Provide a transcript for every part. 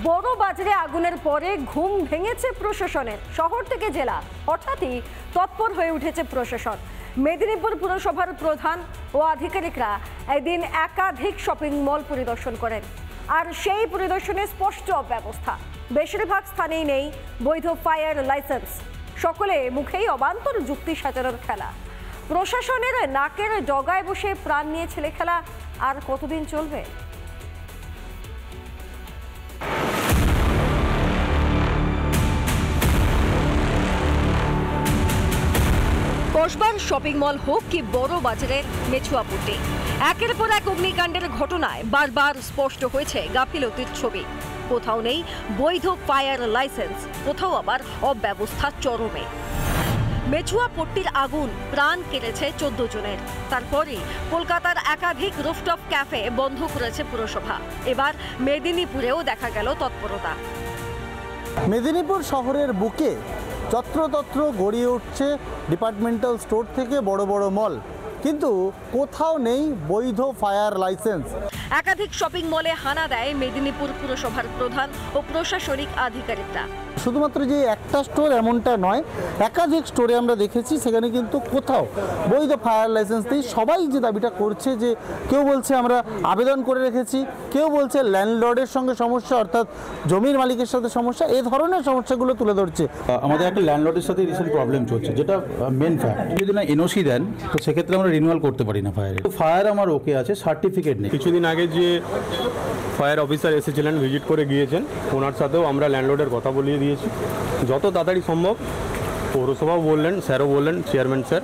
বড় বাজারে আগুনের পরে ঘুম ভেঙেছে প্রশাসনের। শহর থেকে জেলা হঠাৎই তৎপর হয়ে উঠেছে প্রশাসন। মেদিনীপুর পুরসভার প্রধান ও আধিকারিকরা এদিন একাধিক শপিং মল পরিদর্শন করেন। আর সেই পরিদর্শনে স্পষ্ট ব্যবস্থা, বেশিরভাগ স্থানেই নেই বৈধ ফায়ার লাইসেন্স। সকলে মুখেই অবান্তর যুক্তি সাজানোর খেলা। প্রশাসনের নাকের ডগায় বসে প্রাণ নিয়ে ছেলে খেলা আর কতদিন চলবে? কসবার শপিং মল হোক কি বড় বাজারের মেছুয়াপট্টি, একের পর এক অগ্নিকাণ্ডের ঘটনায় বারবার স্পষ্ট হয়েছে গাফিলতির ছবি। কোথাও নেই বৈধ ফায়ার লাইসেন্স, কোথাও আবার অব্যবস্থা চরমে। মেছুয়াপট্টির আগুন প্রাণ কেড়েছে 14 জনের। তারপরে কলকাতার একাধিক রুফটপ ক্যাফে বন্ধ করেছে পুরসভা। এবার মেদিনীপুরেও দেখা গেল তৎপরতা। মেদিনীপুর শহরের বুকে যত্রতত্র গড়িয়ে উঠছে ডিপার্টমেন্টাল স্টোর থেকে বড় বড় মল, কিন্তু কোথাও নেই বৈধ ফায়ার লাইসেন্স। একাধিক শপিং মলে হানা দেয় মেদিনীপুর পুরসভার প্রধান ও প্রশাসনিক আধিকারিকরা। শুধুমাত্র যে একটা স্টোর এমনটা নয়, একাধিক স্টোরে আমরা দেখেছি সেখানে কিন্তু কোথাও বৈধ ফায়ার লাইসেন্স নেই। সবাই যে দাবিটা করছে, যে কেউ বলছে আমরা আবেদন করে রেখেছি, কেউ বলছে ল্যান্ডলর্ডের সঙ্গে সমস্যা, অর্থাৎ জমির মালিকের সাথে সমস্যা, এই ধরনের সমস্যাগুলো তুলে ধরছে। আমাদের একটা ল্যান্ডলর্ডের সাথে রিসেন্ট প্রবলেম চলছে, যেটা মেন ফ্যাক্ট। যদি না এনওসি দেন তো সেক্ষেত্রে আমরা রিনিউয়াল করতে পারি না ফায়ার। ফায়ার আমার ওকে আছে, সার্টিফিকেট নেই। কিছুদিন আগে যে ফায়ার অফিসার এসেছিলেন, ভিজিট করে গিয়েছেন, ওনার সাথেও আমরা ল্যান্ডলর্ডের কথা বলিয়ে দিয়েছি। যত তাড়াতাড়ি সম্ভব, পৌরসভাও বললেন, স্যারও বললেন, চেয়ারম্যান স্যার,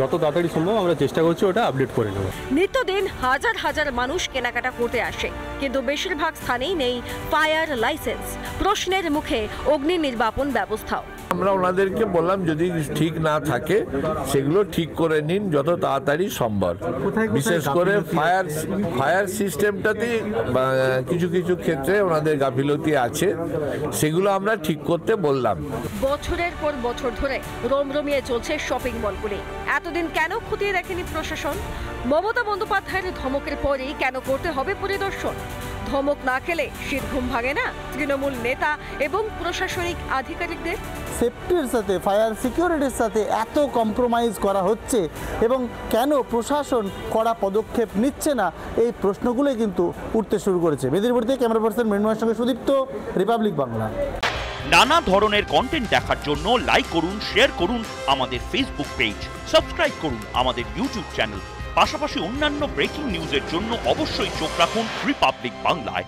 যত তাড়াতাড়ি সম্ভব আমরা চেষ্টা করছি ওটা আপডেট করে নেব। নিত্যদিন হাজার হাজার মানুষ কেনাকাটা করতে আসে, কিন্তু বেশিরভাগ স্থানেই নেই ফায়ার লাইসেন্স। প্রশ্নের মুখে অগ্নি নির্বাপন ব্যবস্থাও। আমরা ওনাদেরকে বললাম যদি ঠিক না থাকে সেগুলো ঠিক করে নিন যত তাড়াতাড়ি সম্ভব। বিশেষ করে ফায়ার সিস্টেমটাতে কিছু কিছু ক্ষেত্রে ওনাদের গাফিলতি আছে, সেগুলো আমরা ঠিক করতে বললাম। বছরের পর বছর ধরে রমরমিয়ে চলছে শপিং মলগুলি। এতদিন কেন খতিয়ে দেখেনি প্রশাসন? মমতা বন্দ্যোপাধ্যায়ের ধমকের পরেই কেন করতে হবে পরিদর্শন? ধমক না খেলে শীত ঘুম ভাঙে না তৃণমূল নেতা এবং প্রশাসনিক আধিকারিকদের? সেফটির সাথে, ফায়ার সিকিউরিটির সাথে এত কম্প্রোমাইজ করা হচ্ছে এবং কেন প্রশাসন কড়া পদক্ষেপ নিচ্ছে না, এই প্রশ্নগুলোই কিন্তু উঠতে শুরু করেছে। মেদিনীপুর থেকে ক্যামেরা পার্সন মৃন্ময়ের সঙ্গে সুদীপ্ত, রিপাবলিক বাংলা। নানা ধরনের কন্টেন্ট দেখার জন্য লাইক করুন, শেয়ার করুন আমাদের ফেসবুক পেজ, সাবস্ক্রাইব করুন আমাদের ইউটিউব চ্যানেল। পাশাপাশি অন্যান্য ব্রেকিং নিউজের জন্য অবশ্যই চোখ রাখুন রিপাবলিক বাংলায়।